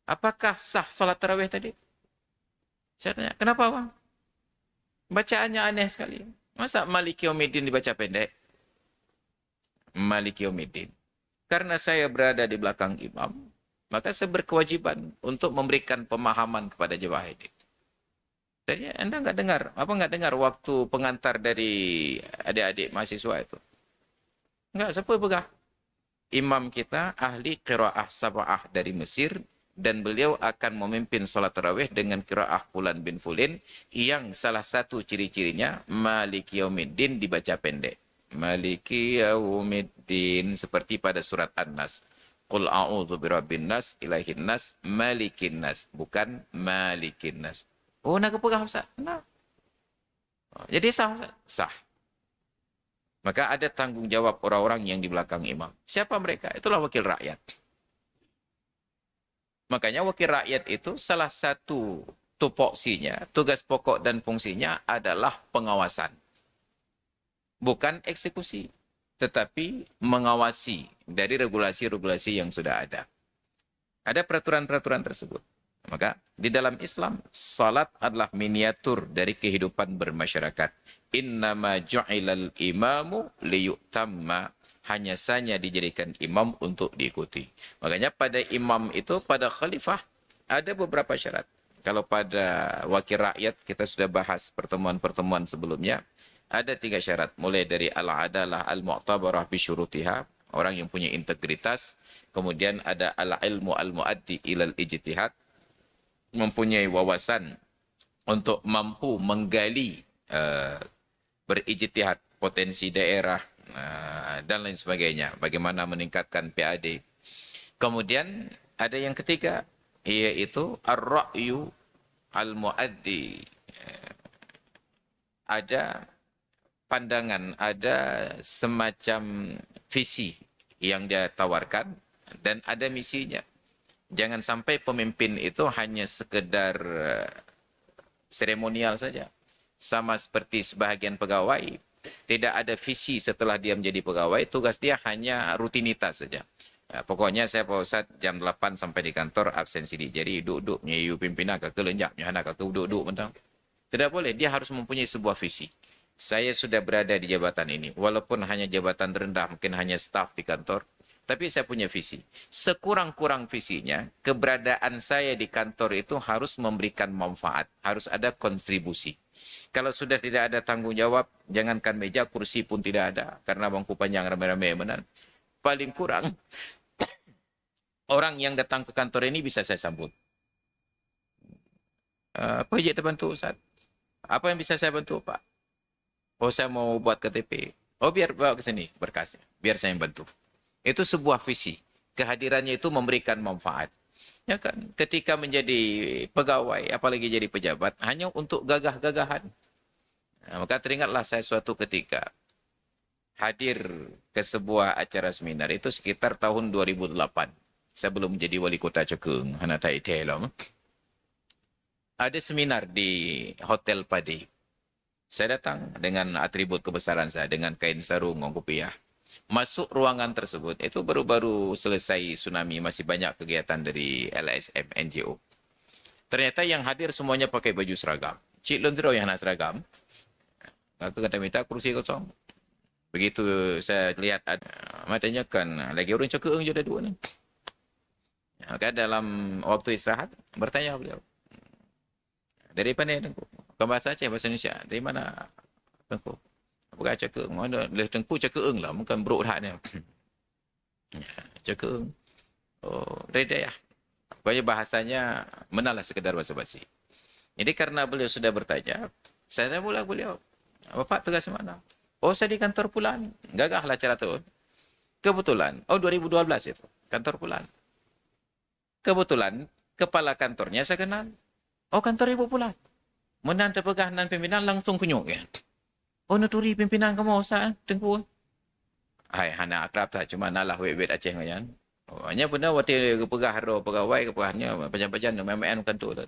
Apakah sah salat tarawih tadi? Saya tanya, kenapa bang? Bacaannya aneh sekali. Masa Maliki Yaumiddin dibaca pendek? Maliki Yaumiddin. Karena saya berada di belakang imam, maka saya berkewajiban untuk memberikan pemahaman kepada jemaah ini. Jadi Anda nggak dengar, apa nggak dengar waktu pengantar dari adik-adik mahasiswa itu? Nggak, siapa pegang? Imam kita ahli qiraah sab'ah dari Mesir dan beliau akan memimpin salat tarawih dengan qiraah Fulan bin Fulin yang salah satu ciri-cirinya Maliki Yaumiddin dibaca pendek. Maliki Yaumiddin seperti pada surat An-Nas. Qul a'udzu birabbin nas, ilahin nas, malikin nas, bukan malikin nas. Oh, nak pegang Ustaz? Nah. Jadi sah, Ustaz? Sah. Maka ada tanggung jawab orang-orang yang di belakang imam. Siapa mereka? Itulah wakil rakyat. Makanya wakil rakyat itu salah satu tupoksinya, tugas pokok dan fungsinya adalah pengawasan. Bukan eksekusi, tetapi mengawasi dari regulasi-regulasi yang sudah ada. Ada peraturan-peraturan tersebut. Maka di dalam Islam, salat adalah miniatur dari kehidupan bermasyarakat. Innama ju'ilal imamu liyutamma. Hanya saja dijadikan imam untuk diikuti. Makanya pada imam itu, pada khalifah, ada beberapa syarat. Kalau pada wakil rakyat, kita sudah bahas pertemuan-pertemuan sebelumnya, ada 3 syarat. Mulai dari al-adalah al-mu'tabarah bisyurutiha, orang yang punya integritas. Kemudian ada al-ilmu al-muaddi ilal ijtihad, mempunyai wawasan untuk mampu menggali berijtihad potensi daerah dan lain sebagainya, bagaimana meningkatkan PAD. Kemudian ada yang ketiga, yaitu ar-ra'yu al-muaddi. Ada pandangan, ada semacam visi yang dia tawarkan dan ada misinya. Jangan sampai pemimpin itu hanya sekedar seremonial saja. Sama seperti sebahagian pegawai, tidak ada visi setelah dia menjadi pegawai, tugas dia hanya rutinitas saja. Pokoknya saya Pak Ustaz jam 8 sampai di kantor, absen sini. Jadi duduk menyayu pimpinan ke kelenjak, nyahana ke duduk mentang. Tidak boleh, dia harus mempunyai sebuah visi. Saya sudah berada di jabatan ini, walaupun hanya jabatan rendah, mungkin hanya staf di kantor, tapi saya punya visi. Sekurang-kurang visinya, keberadaan saya di kantor itu harus memberikan manfaat, harus ada kontribusi. Kalau sudah tidak ada tanggung jawab, jangankan meja, kursi pun tidak ada, karena bangku panjang ramai-ramai benar. Paling kurang, orang yang datang ke kantor ini bisa saya sambut. Apa je terbantu Ustaz? Apa yang bisa saya bantu Pak? Oh saya mau buat KTP. Oh biar bawa ke sini berkasnya, biar saya yang bantu. Itu sebuah visi. Kehadirannya itu memberikan manfaat. Ya kan? Ketika menjadi pegawai, apalagi jadi pejabat, hanya untuk gagah-gagahan. Nah, maka teringatlah saya suatu ketika hadir ke sebuah acara seminar itu sekitar tahun 2008. Saya belum menjadi wali kota Cekung, hana tai telam. Ada seminar di Hotel Padi. Saya datang dengan atribut kebesaran saya, dengan kain sarung, kopiah. Masuk ruangan tersebut, itu baru-baru selesai tsunami, masih banyak kegiatan dari LSM, NGO. Ternyata yang hadir semuanya pakai baju seragam. Cik Londro yang nak seragam, aku kata minta kursi kosong. Begitu saya lihat, matanya kan, lagi orang cakap je ada dua ni. Maka dalam waktu istirahat, bertanya beliau. Dari mana Tengku? Bukan bahasa Aceh, bahasa Indonesia. Dari mana Tengku? Bukan cakap, mana Tengku cakap lah, bukan beruk hatnya. Cakap. Oh, dari Dayah. Pokoknya bahasanya menalah sekedar basa-basi. Jadi karena beliau sudah bertanya, saya tanya pula beliau, Bapak tugas mana? Oh, saya di kantor Pulan. Gagahlah cara tu. Kebetulan, 2012 itu, kantor Pulan. Kebetulan, kepala kantornya saya kenal. Oh, kantor Ibu Pulan. Menan terpegahan pimpinan langsung kunyuk ya. Oh, nuturi pimpinan kamu usah Tengku. Hai, hana akrab tak, cuma nalah wet-wet Aceh ngayan. Oh, hanya benar waktu kepegah ro pegawai kepegahnya panjang-panjang main-main kantor tu.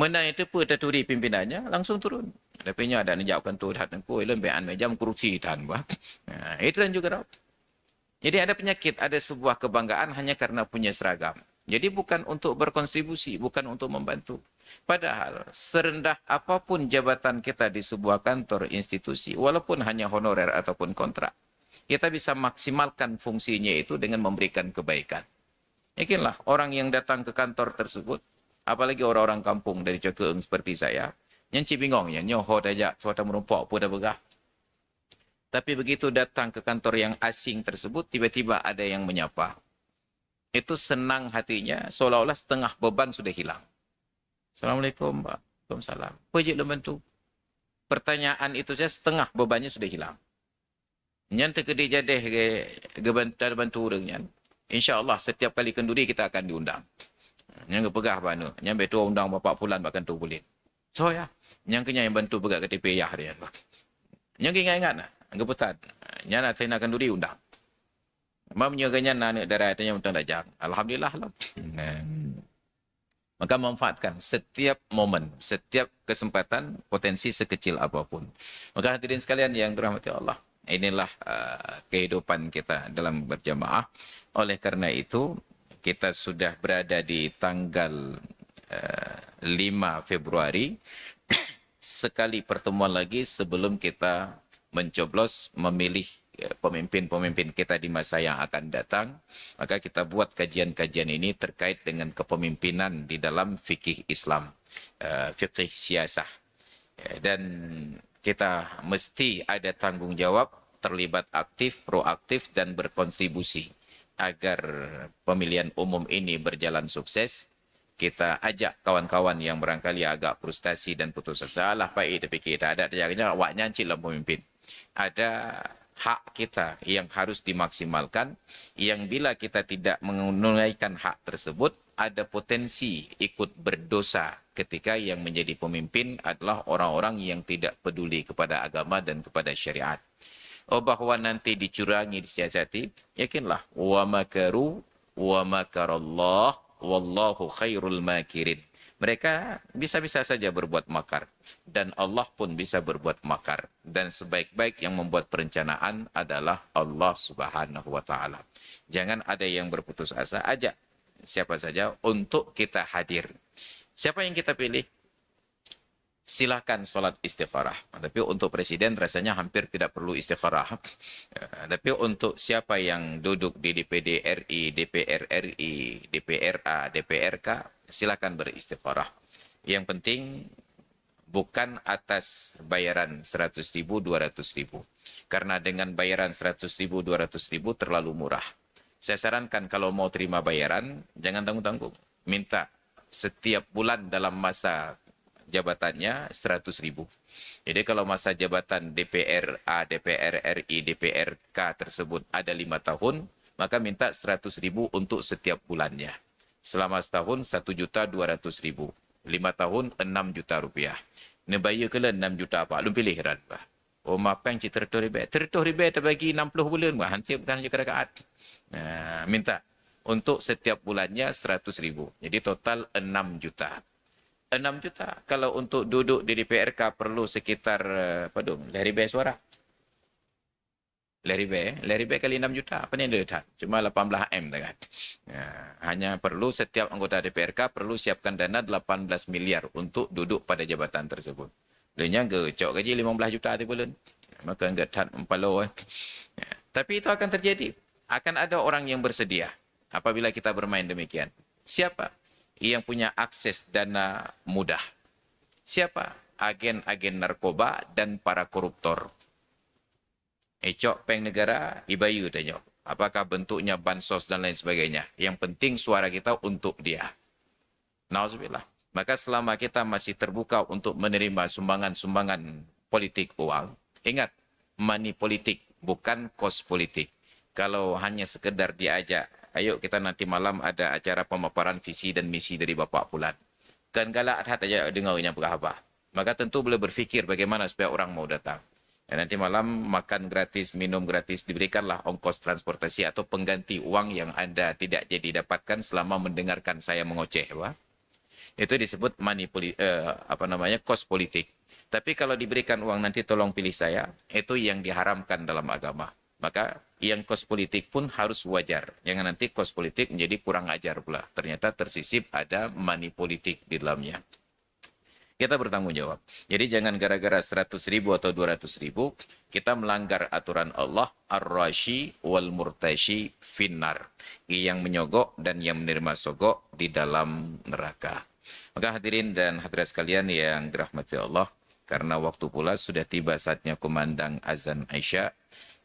Menang itu pun terturi pimpinannya langsung turun. Tapi nya ada nejak kantor hat Tengku, lembean jam kursi tan bah. Nah, itu dan juga. Jadi ada penyakit, ada sebuah kebanggaan hanya karena punya seragam. Jadi bukan untuk berkontribusi, bukan untuk membantu. Padahal serendah apapun jabatan kita di sebuah kantor institusi, walaupun hanya honorer ataupun kontrak, kita bisa maksimalkan fungsinya itu dengan memberikan kebaikan. Yakinlah orang yang datang ke kantor tersebut, apalagi orang-orang kampung dari Cekeung seperti saya, yang cibingong, yang nyoho dajak, suatu merumpok pun dah begah. Tapi begitu datang ke kantor yang asing tersebut, tiba-tiba ada yang menyapa. Itu senang hatinya, seolah-olah setengah beban sudah hilang. Assalamualaikum, Pak. Waalaikumsalam. Pejik lembantu. Pertanyaan itu saja setengah bebannya sudah hilang. Yang terkedi jadeh gebantar bantu orangnya. InsyaAllah setiap kali kenduri kita akan diundang. Yang kepegah mana? Yang betul undang Bapak Pulan bahkan tu boleh. So ya. Yang kena yang bantu pegak KTP ya harian. Yang ingat-ingat nak. Keputan. Yang nak saya nak kenduri undang. Mak menyaganya anak darah yang mentang dajang. Alhamdulillah lah. Maka manfaatkan setiap momen, setiap kesempatan, potensi sekecil apapun. Maka hadirin sekalian yang dirahmati Allah. Inilah kehidupan kita dalam berjamaah. Oleh karena itu, kita sudah berada di tanggal 5 Februari. Sekali pertemuan lagi sebelum kita mencoblos memilih pemimpin-pemimpin kita di masa yang akan datang, maka kita buat kajian-kajian ini terkait dengan kepemimpinan di dalam fikih Islam, fikih siasah. Dan kita mesti ada tanggung jawab, terlibat aktif, proaktif, dan berkontribusi agar pemilihan umum ini berjalan sukses. Kita ajak kawan-kawan yang barangkali agak frustasi dan putus asa, lah baik tapi kita ada jadinya awaknya cik lah pemimpin. Ada hak kita yang harus dimaksimalkan, yang bila kita tidak menunaikan hak tersebut, ada potensi ikut berdosa ketika yang menjadi pemimpin adalah orang-orang yang tidak peduli kepada agama dan kepada syariat. Oh, bahwa nanti dicurangi, disiasati, yakinlah, wa makaru wa makarallah wallahu khairul makirin. Mereka bisa-bisa saja berbuat makar dan Allah pun bisa berbuat makar, dan sebaik-baik yang membuat perencanaan adalah Allah Subhanahu wa taala. Jangan ada yang berputus asa, ajak siapa saja untuk kita hadir. Siapa yang kita pilih? Silakan sholat istikharah. Tapi untuk presiden rasanya hampir tidak perlu istikharah. Tapi untuk siapa yang duduk di DPD RI, DPR RI, DPRA, DPRK, silakan beristikharah. Yang penting bukan atas bayaran 100.000, 200.000. Karena dengan bayaran 100.000, 200.000 terlalu murah. Saya sarankan kalau mau terima bayaran, jangan tanggung-tanggung. Minta setiap bulan dalam masa jabatannya 100.000. Jadi kalau masa jabatan DPR A, DPR RI, DPRK tersebut ada 5 tahun, maka minta 100.000 untuk setiap bulannya. Selama setahun 1.200.000. 5 tahun 6 juta rupiah. Nebaya kala 6 juta apa? Lu pilih ran bah. Oh mapang ci tertuh ribe. Tertuh ribe terbagi 60 bulan bah. Hanti bukan juga rakaat. Minta untuk setiap bulannya 100.000. Jadi total 6 juta. 6 juta. Kalau untuk duduk di DPRK perlu sekitar, apa dong, leribe suara. Leribe kali 6 juta. Apa ni dia? Cuma 18 M kan. Hanya perlu setiap anggota DPRK perlu siapkan dana 18 miliar untuk duduk pada jabatan tersebut. Dia gecok gaji 15 juta di bulan. Maka enggak tat empalo. Tapi itu akan terjadi. Akan ada orang yang bersedia apabila kita bermain demikian. Siapa? Yang punya akses dana mudah. Siapa? Agen-agen narkoba dan para koruptor. Ecok peng negara, ibayu tanya. Apakah bentuknya bansos dan lain sebagainya. Yang penting suara kita untuk dia. Nauzubillah. Maka selama kita masih terbuka untuk menerima sumbangan-sumbangan politik uang, ingat, money politik, bukan kos politik. Kalau hanya sekedar diajak, ayo kita nanti malam ada acara pemaparan visi dan misi dari Bapak Pulan. Kan galak hati aja dengarnya apa. Maka tentu boleh berfikir bagaimana supaya orang mau datang. Dan nanti malam makan gratis, minum gratis, diberikanlah ongkos transportasi atau pengganti uang yang Anda tidak jadi dapatkan selama mendengarkan saya mengoceh. Wah. Itu disebut kos politik. Tapi kalau diberikan uang nanti tolong pilih saya, itu yang diharamkan dalam agama. Maka yang kos politik pun harus wajar. Jangan nanti kos politik menjadi kurang ajar pula. Ternyata tersisip ada money politik di dalamnya. Kita bertanggung jawab. Jadi jangan gara-gara 100.000 atau 200.000, kita melanggar aturan Allah, ar-rashi wal murtashi finnar. Yang menyogok dan yang menerima sogok di dalam neraka. Maka hadirin dan hadirat sekalian yang dirahmati Allah, karena waktu pula sudah tiba saatnya kumandang azan Isya.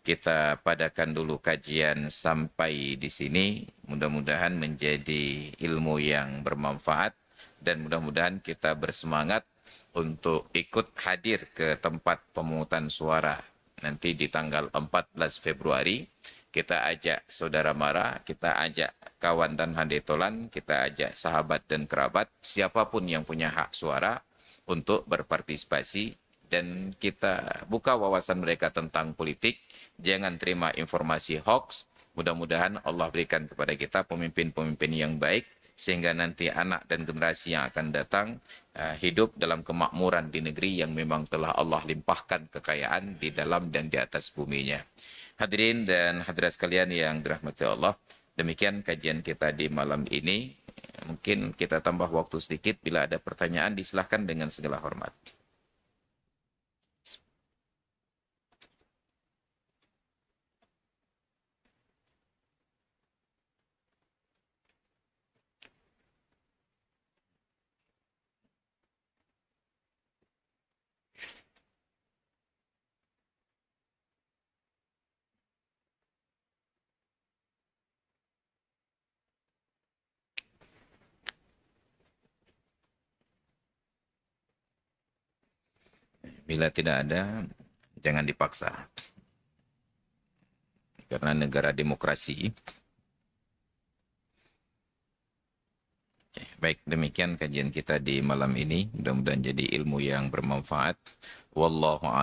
Kita padakan dulu kajian sampai di sini. Mudah-mudahan menjadi ilmu yang bermanfaat. Dan mudah-mudahan kita bersemangat untuk ikut hadir ke tempat pemungutan suara. Nanti di tanggal 14 Februari, kita ajak saudara mara, kita ajak kawan dan handetolan, kita ajak sahabat dan kerabat, siapapun yang punya hak suara untuk berpartisipasi. Dan kita buka wawasan mereka tentang politik. Jangan terima informasi hoax. Mudah-mudahan Allah berikan kepada kita pemimpin-pemimpin yang baik, sehingga nanti anak dan generasi yang akan datang hidup dalam kemakmuran di negeri yang memang telah Allah limpahkan kekayaan di dalam dan di atas buminya. Hadirin dan hadirat sekalian yang dirahmati Allah, demikian kajian kita di malam ini. Mungkin kita tambah waktu sedikit, bila ada pertanyaan disilahkan dengan segala hormat. Bila tidak ada, jangan dipaksa. karena negara demokrasi. Oke, baik, demikian kajian kita di malam ini. Mudah-mudahan jadi ilmu yang bermanfaat. Wallahu a'lam.